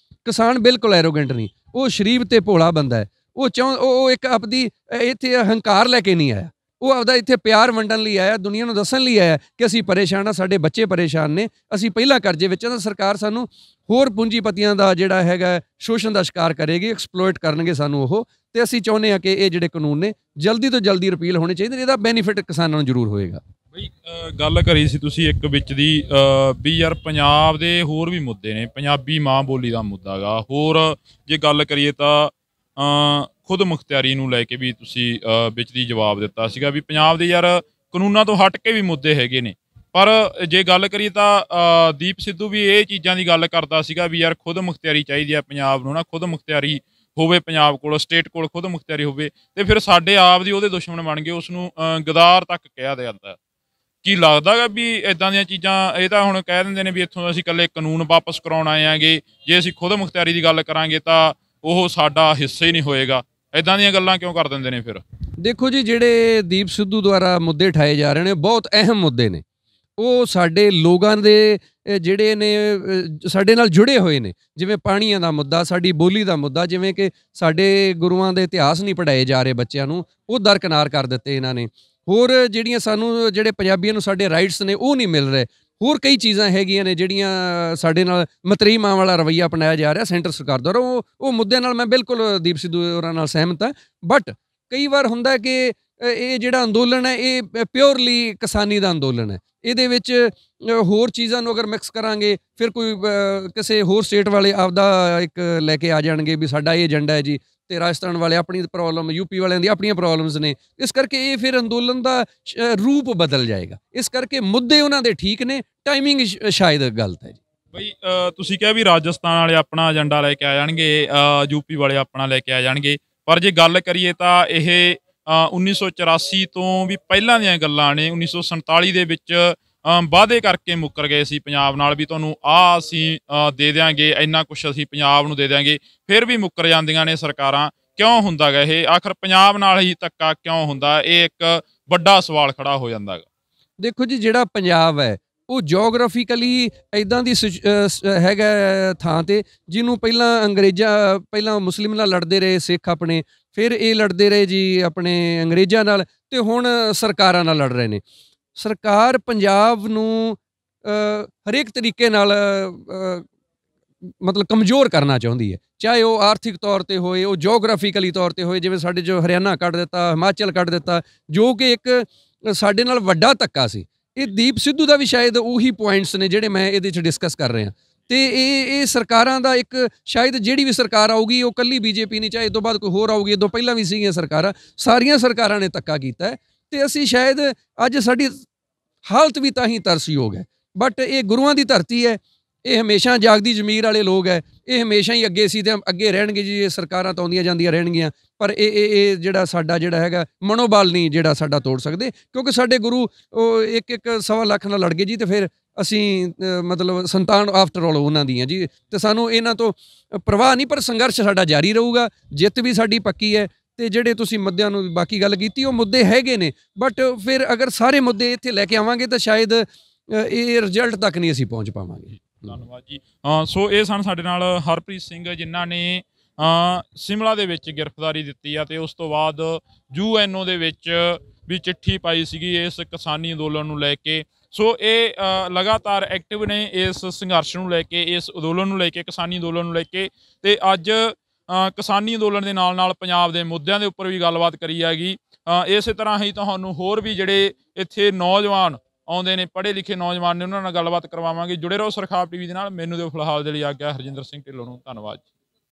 ਕਿਸਾਨ ਬਿਲਕੁਲ ਐਰੋਗੈਂਟ ਨਹੀਂ, ਉਹ ਸ਼ਰੀਫ ਤੇ ਭੋਲਾ ਬੰਦਾ ਹੈ। ਉਹ ਇੱਕ ਆਪਦੀ ਇੱਥੇ ਹੰਕਾਰ ਲੈ ਕੇ ਨਹੀਂ ਆਇਆ, ਉਹ ਆਪਦਾ ਇੱਥੇ ਪਿਆਰ ਵੰਡਣ ਲਈ ਆਇਆ, ਦੁਨੀਆ ਨੂੰ ਦੱਸਣ ਲਈ ਆਇਆ ਕਿ ਅਸੀਂ ਪਰੇਸ਼ਾਨ ਹਾਂ, ਸਾਡੇ ਬੱਚੇ ਪਰੇਸ਼ਾਨ ਨੇ, ਅਸੀਂ ਪਹਿਲਾਂ ਕਰਜ਼ੇ ਵਿੱਚ ਤਾਂ ਸਰਕਾਰ ਸਾਨੂੰ ਹੋਰ ਪੂੰਜੀਪਤੀਆਂ ਦਾ ਜਿਹੜਾ ਹੈਗਾ ਸ਼ੋਸ਼ਣ ਦਾ ਸ਼ਿਕਾਰ ਕਰੇਗੀ, ਐਕਸਪਲੋਇਟ ਕਰਨਗੇ ਸਾਨੂੰ ਉਹ। ਤੇ ਅਸੀਂ ਚਾਹੁੰਦੇ ਹਾਂ ਕਿ ਇਹ ਜਿਹੜੇ ਕਾਨੂੰਨ ਨੇ ਜਲਦੀ ਤੋਂ ਜਲਦੀ ਰਿਪੀਲ ਹੋਣੇ ਚਾਹੀਦੇ ਨੇ, ਇਹਦਾ ਬੈਨੀਫਿਟ ਕਿਸਾਨਾਂ ਨੂੰ ਜ਼ਰੂਰ ਹੋਏਗਾ। ਬਈ ਗੱਲ ਕਰੀ ਸੀ ਤੁਸੀਂ ਇੱਕ ਵਿੱਚ ਦੀ ਵੀ ਯਾਰ ਪੰਜਾਬ ਦੇ ਹੋਰ ਵੀ ਮੁੱਦੇ ਨੇ, ਪੰਜਾਬੀ ਮਾਂ ਬੋਲੀ ਦਾ ਮੁੱਦਾ ਗਾ, ਹੋਰ ਜੇ ਗੱਲ ਕਰੀਏ ਤਾਂ ਖੁਦ ਮੁਖਤਿਆਰੀ ਨੂੰ ਲੈ ਕੇ ਵੀ ਤੁਸੀਂ ਵਿੱਚ ਦੀ ਜਵਾਬ ਦਿੱਤਾ ਸੀਗਾ ਵੀ ਪੰਜਾਬ ਦੇ ਯਾਰ ਕਾਨੂੰਨਾਂ ਤੋਂ ਹਟ ਕੇ ਵੀ ਮੁੱਦੇ ਹੈਗੇ ਨੇ। ਪਰ ਜੇ ਗੱਲ ਕਰੀਏ ਤਾਂ ਦੀਪ ਸਿੱਧੂ ਵੀ ਇਹ ਚੀਜ਼ਾਂ ਦੀ ਗੱਲ ਕਰਦਾ ਸੀਗਾ ਵੀ ਯਾਰ ਖੁਦ ਮੁਖਤਿਆਰੀ ਚਾਹੀਦੀ ਆ ਪੰਜਾਬ ਨੂੰ, ਨਾ ਖੁਦ ਮੁਖਤਿਆਰੀ ਹੋਵੇ ਪੰਜਾਬ ਕੋਲ, ਸਟੇਟ ਕੋਲ ਖੁਦ ਮੁਖਤਿਆਰੀ ਹੋਵੇ। ਤੇ ਫਿਰ ਸਾਡੇ ਆਪ ਦੀ ਉਹਦੇ ਦੁਸ਼ਮਣ ਬਣ ਗਏ, ਉਸਨੂੰ ਗਦਾਰ ਤੱਕ ਕਿਹਾ ਜਾਂਦਾ। ਕੀ ਲੱਗਦਾ ਗਾ ਵੀ ਇਦਾਂ ਦੀਆਂ ਚੀਜ਼ਾਂ, ਇਹ ਤਾਂ ਹੁਣ ਕਹਿ ਦਿੰਦੇ ਨੇ ਵੀ ਇੱਥੋਂ ਅਸੀਂ ਇਕੱਲੇ ਕਾਨੂੰਨ ਵਾਪਸ ਕਰਾਉਣ ਆਏ ਆਂਗੇ, ਜੇ ਅਸੀਂ ਖੁਦ ਮੁਖਤਿਆਰੀ ਦੀ ਗੱਲ ਕਰਾਂਗੇ ਤਾਂ ਉਹ ਸਾਡਾ ਹਿੱਸਾ ਹੀ ਨਹੀਂ ਹੋਏਗਾ। ਇਦਾਂ ਦੀਆਂ ਗੱਲਾਂ ਕਿਉਂ ਕਰ ਦਿੰਦੇ ਨੇ ਫਿਰ? ਦੇਖੋ ਜੀ, ਜਿਹੜੇ ਦੀਪ ਸਿੱਧੂ ਦੁਆਰਾ ਮੁੱਦੇ ਉਠਾਏ ਜਾ ਰਹੇ ਨੇ ਬਹੁਤ ਅਹਿਮ ਮੁੱਦੇ ਨੇ। ਉਹ ਸਾਡੇ ਲੋਕਾਂ ਦੇ ਜਿਹੜੇ ਨੇ ਸਾਡੇ ਨਾਲ ਜੁੜੇ ਹੋਏ ਨੇ। ਜਿਵੇਂ ਪਾਣੀਆਂ ਦਾ ਮੁੱਦਾ, ਸਾਡੀ ਬੋਲੀ ਦਾ ਮੁੱਦਾ, ਜਿਵੇਂ ਕਿ ਸਾਡੇ ਗੁਰੂਆਂ ਦੇ ਇਤਿਹਾਸ ਨਹੀਂ ਪੜ੍ਹਾਏ ਜਾ ਰਹੇ ਬੱਚਿਆਂ ਨੂੰ, ਉਹ ਦਰਕਿਨਾਰ ਕਰ ਦਿੱਤੇ ਇਹਨਾਂ ਨੇ। ਹੋਰ ਜਿਹੜੀਆਂ ਸਾਨੂੰ, ਜਿਹੜੇ ਪੰਜਾਬੀਆਂ ਨੂੰ ਸਾਡੇ ਰਾਈਟਸ ਨੇ ਉਹ ਨਹੀਂ ਮਿਲ ਰਹੇ। ਹੋਰ ਕਈ ਚੀਜ਼ਾਂ ਹੈਗੀਆਂ ਨੇ ਜਿਹੜੀਆਂ ਸਾਡੇ ਨਾਲ ਮਤਰੇਈ ਮਾਂ ਵਾਲਾ ਰਵੱਈਆ ਅਪਣਾਇਆ ਜਾ ਰਿਹਾ ਸੈਂਟਰ ਸਰਕਾਰ ਦੁਆਰਾ। ਉਹ ਮੁੱਦਿਆਂ ਨਾਲ ਮੈਂ ਬਿਲਕੁਲ ਦੀਪ ਸਿੱਧੂ ਹੋਰਾਂ ਨਾਲ ਸਹਿਮਤ ਹਾਂ। ਬਟ ਕਈ ਵਾਰ ਹੁੰਦਾ ਕਿ ਇਹ ਜਿਹੜਾ ਅੰਦੋਲਨ ਹੈ ਇਹ ਪਿਓਰਲੀ ਕਿਸਾਨੀ ਦਾ ਅੰਦੋਲਨ ਹੈ। ਇਹਦੇ ਵਿੱਚ ਹੋਰ ਚੀਜ਼ਾਂ ਨੂੰ ਅਗਰ ਮਿਕਸ ਕਰਾਂਗੇ ਫਿਰ ਕੋਈ ਕਿਸੇ ਹੋਰ ਸਟੇਟ ਵਾਲੇ ਆਪਦਾ ਇੱਕ ਲੈ ਕੇ ਆ ਜਾਣਗੇ ਵੀ ਸਾਡਾ ਇਹ ਏਜੰਡਾ ਹੈ ਜੀ, ਤੇ ਰਾਜਸਥਾਨ ਵਾਲੇ ਆਪਣੀ ਪ੍ਰੋਬਲਮ, ਯੂਪੀ ਵਾਲਿਆਂ ਦੀ ਆਪਣੀਆਂ ਪ੍ਰੋਬਲਮਸ ਨੇ। ਇਸ ਕਰਕੇ ਇਹ ਫਿਰ ਅੰਦੋਲਨ ਦਾ ਰੂਪ ਬਦਲ ਜਾਏਗਾ। ਇਸ ਕਰਕੇ ਮੁੱਦੇ ਉਹਨਾਂ ਦੇ ਠੀਕ ਨੇ, ਟਾਈਮਿੰਗ ਸ਼ਾਇਦ ਗਲਤ ਹੈ ਜੀ। ਬਈ ਤੁਸੀਂ ਕਿਹਾ ਵੀ ਰਾਜਸਥਾਨ ਵਾਲੇ ਆਪਣਾ ਏਜੰਡਾ ਲੈ ਕੇ ਆ ਜਾਣਗੇ, ਯੂਪੀ ਵਾਲੇ ਆਪਣਾ ਲੈ ਕੇ ਆ ਜਾਣਗੇ, ਪਰ ਜੇ ਗੱਲ ਕਰੀਏ ਤਾਂ ਇਹ 1984 ਤੋਂ ਵੀ ਪਹਿਲਾਂ ਦੀਆਂ ਗੱਲਾਂ ਨੇ। 1947 ਦੇ ਵਿੱਚ ਵਾਅਦੇ ਕਰਕੇ ਮੁੱਕਰ ਗਏ ਸੀ ਪੰਜਾਬ ਨਾਲ ਵੀ ਤੁਹਾਨੂੰ ਆਹ ਅਸੀਂ ਦੇ ਦਿਆਂਗੇ, ਇੰਨਾ ਕੁਛ ਅਸੀਂ ਪੰਜਾਬ ਨੂੰ ਦੇ ਦਿਆਂਗੇ, ਫਿਰ ਵੀ ਮੁੱਕਰ ਜਾਂਦੀਆਂ ਨੇ ਸਰਕਾਰਾਂ। ਕਿਉਂ ਹੁੰਦਾ ਗਾ ਇਹ? ਆਖਰ ਪੰਜਾਬ ਨਾਲ ਹੀ ਧੱਕਾ ਕਿਉਂ ਹੁੰਦਾ? ਇਹ ਇੱਕ ਵੱਡਾ ਸਵਾਲ ਖੜਾ ਹੋ ਜਾਂਦਾ ਗਾ। ਦੇਖੋ ਜੀ, ਜਿਹੜਾ ਪੰਜਾਬ ਹੈ ਉਹ ਜੀਓਗ੍ਰਾਫਿਕਲੀ ਇੱਦਾਂ ਦੀ ਹੈਗਾ ਥਾਂ 'ਤੇ ਜਿਹਨੂੰ ਪਹਿਲਾਂ ਮੁਸਲਿਮ ਨਾਲ ਲੜਦੇ ਰਹੇ ਸਿੱਖ ਆਪਣੇ, ਫਿਰ ਇਹ ਲੜਦੇ ਰਹੇ ਜੀ ਆਪਣੇ ਅੰਗਰੇਜ਼ਾਂ ਨਾਲ, ਤੇ ਹੁਣ ਸਰਕਾਰਾਂ ਨਾਲ ਲੜ ਰਹੇ ਨੇ। ਸਰਕਾਰ ਪੰਜਾਬ ਨੂੰ ਹਰੇਕ ਤਰੀਕੇ ਨਾਲ ਮਤਲਬ ਕਮਜ਼ੋਰ ਕਰਨਾ ਚਾਹੁੰਦੀ ਹੈ, ਚਾਹੇ ਉਹ ਆਰਥਿਕ ਤੌਰ 'ਤੇ ਹੋਏ, ਉਹ ਜੀਓਗ੍ਰਾਫਿਕਲੀ ਤੌਰ 'ਤੇ ਹੋਏ। ਜਿਵੇਂ ਸਾਡੇ ਜੋ ਹਰਿਆਣਾ ਕੱਢ ਦਿੱਤਾ, ਹਿਮਾਚਲ ਕੱਢ ਦਿੱਤਾ, ਜੋ ਕਿ ਇੱਕ ਸਾਡੇ ਨਾਲ ਵੱਡਾ ਧੱਕਾ ਸੀ। ਇਹ ਦੀਪ ਸਿੱਧੂ ਦਾ ਵੀ ਸ਼ਾਇਦ ਉਹੀ ਪੁਆਇੰਟਸ ਨੇ ਜਿਹੜੇ ਮੈਂ ਇਹਦੇ 'ਚ ਡਿਸਕਸ ਕਰ ਰਿਹਾ। ਤੇ ਇਹ ਸਰਕਾਰਾਂ ਦਾ ਇੱਕ, ਸ਼ਾਇਦ ਜਿਹੜੀ ਵੀ ਸਰਕਾਰ ਆਊਗੀ ਉਹ ਕੱਲੀ ਬੀਜੇਪੀ ਨਹੀਂ, ਚਾਹੇ ਇਹ ਤੋਂ ਬਾਅਦ ਕੋਈ ਹੋਰ ਆਊਗੀ, ਇਹ ਤੋਂ ਪਹਿਲਾਂ ਵੀ ਸੀਗੀਆਂ ਸਰਕਾਰਾਂ, ਸਾਰੀਆਂ ਸਰਕਾਰਾਂ ਨੇ ਧੱਕਾ ਕੀਤਾ ਹੈ। ਤੇ ਅਸੀਂ ਸ਼ਾਇਦ ਅੱਜ ਸਾਡੀ ਹਾਲਤ ਵੀ ਤਾਂ ਹੀ ਤਰਸਯੋਗ ਹੈ। ਬਟ ਇਹ ਗੁਰੂਆਂ ਦੀ ਧਰਤੀ ਹੈ, ਇਹ ਹਮੇਸ਼ਾ ਜਾਗਦੀ ਜ਼ਮੀਰ ਵਾਲੇ ਲੋਕ ਹੈ, ਇਹ ਹਮੇਸ਼ਾ ਹੀ ਅੱਗੇ ਸੀ ਤੇ ਅੱਗੇ ਰਹਿਣਗੇ ਜੀ। ਇਹ ਸਰਕਾਰਾਂ ਤਾਂ ਆਉਂਦੀਆਂ ਜਾਂਦੀਆਂ ਰਹਿਣਗੀਆਂ, ਪਰ ਇਹ ਜਿਹੜਾ ਸਾਡਾ ਜਿਹੜਾ ਹੈਗਾ ਮਨੋਬਲ ਨਹੀਂ ਜਿਹੜਾ ਸਾਡਾ ਤੋੜ ਸਕਦੇ, ਕਿਉਂਕਿ ਸਾਡੇ ਗੁਰੂ ਉਹ ਇੱਕ ਸਵਾ ਲੱਖ ਨਾਲ ਲੜ ਗਏ ਜੀ। ਤੇ ਫਿਰ ਅਸੀਂ ਮਤਲਬ ਸੰਤਾਨ ਆਫਟਰ ਆਲ ਉਹਨਾਂ ਦੀਆਂ ਜੀ, ਤੇ ਸਾਨੂੰ ਇਹਨਾਂ ਤੋਂ ਪਰਵਾਹ ਨਹੀਂ, ਪਰ ਸੰਘਰਸ਼ ਸਾਡਾ ਜਾਰੀ ਰਹੂਗਾ। ਜਿੱਤ ਵੀ ਸਾਡੀ ਪੱਕੀ ਹੈ। ਤੇ ਜਿਹੜੇ ਤੁਸੀਂ ਮੁੱਦਿਆਂ ਨੂੰ ਬਾਕੀ ਗੱਲ ਕੀਤੀ, ਉਹ ਮੁੱਦੇ ਹੈਗੇ ਨੇ, ਬਟ ਫਿਰ ਅਗਰ ਸਾਰੇ ਮੁੱਦੇ ਇੱਥੇ ਲੈ ਕੇ ਆਵਾਂਗੇ ਤਾਂ ਸ਼ਾਇਦ ਇਹ ਰਿਜ਼ਲਟ ਤੱਕ ਨਹੀਂ ਅਸੀਂ ਪਹੁੰਚ ਪਾਵਾਂਗੇ। ਧੰਨਵਾਦ ਜੀ। ਸੋ ਇਹ ਸਨ ਸਾਡੇ ਨਾਲ ਹਰਪ੍ਰੀਤ ਸਿੰਘ, ਜਿਨ੍ਹਾਂ ਨੇ ਸ਼ਿਮਲਾ ਦੇ ਵਿੱਚ ਗ੍ਰਿਫਤਾਰੀ ਦਿੱਤੀ ਆ ਤੇ ਉਸ ਤੋਂ ਬਾਅਦ UNO ਦੇ ਵਿੱਚ ਵੀ ਚਿੱਠੀ ਪਾਈ ਸੀਗੀ ਇਸ ਕਿਸਾਨੀ ਅੰਦੋਲਨ ਨੂੰ ਲੈ ਕੇ। ਸੋ ਇਹ ਲਗਾਤਾਰ ਐਕਟਿਵ ਨੇ ਇਸ ਸੰਘਰਸ਼ ਨੂੰ ਲੈ ਕੇ, ਇਸ ਅੰਦੋਲਨ ਨੂੰ ਲੈ ਕੇ, ਕਿਸਾਨੀ ਅੰਦੋਲਨ ਨੂੰ ਲੈ ਕੇ। ਤੇ ਅੱਜ ਕਿਸਾਨੀ ਅੰਦੋਲਨ ਦੇ ਨਾਲ ਨਾਲ ਪੰਜਾਬ ਦੇ ਮੁੱਦਿਆਂ ਦੇ ਉੱਪਰ ਵੀ ਗੱਲਬਾਤ ਕਰੀ ਹੈਗੀ। ਇਸੇ ਤਰ੍ਹਾਂ ਹੀ ਤੁਹਾਨੂੰ ਹੋਰ ਵੀ ਜਿਹੜੇ ਇੱਥੇ ਨੌਜਵਾਨ ਆਉਂਦੇ ਨੇ, ਪੜ੍ਹੇ ਲਿਖੇ ਨੌਜਵਾਨ ਨੇ, ਉਹਨਾਂ ਨਾਲ ਗੱਲਬਾਤ ਕਰਵਾਵਾਂਗੇ। ਜੁੜੇ ਰਹੋ ਸਰਖਾਬ TV ਦੇ ਨਾਲ। ਮੈਨੂੰ ਦਿਓ ਫਿਲਹਾਲ ਦੇ ਲਈ ਆਗਿਆ। ਹਰਜਿੰਦਰ ਸਿੰਘ ਢਿੱਲੋਂ ਨੂੰ ਧੰਨਵਾਦ।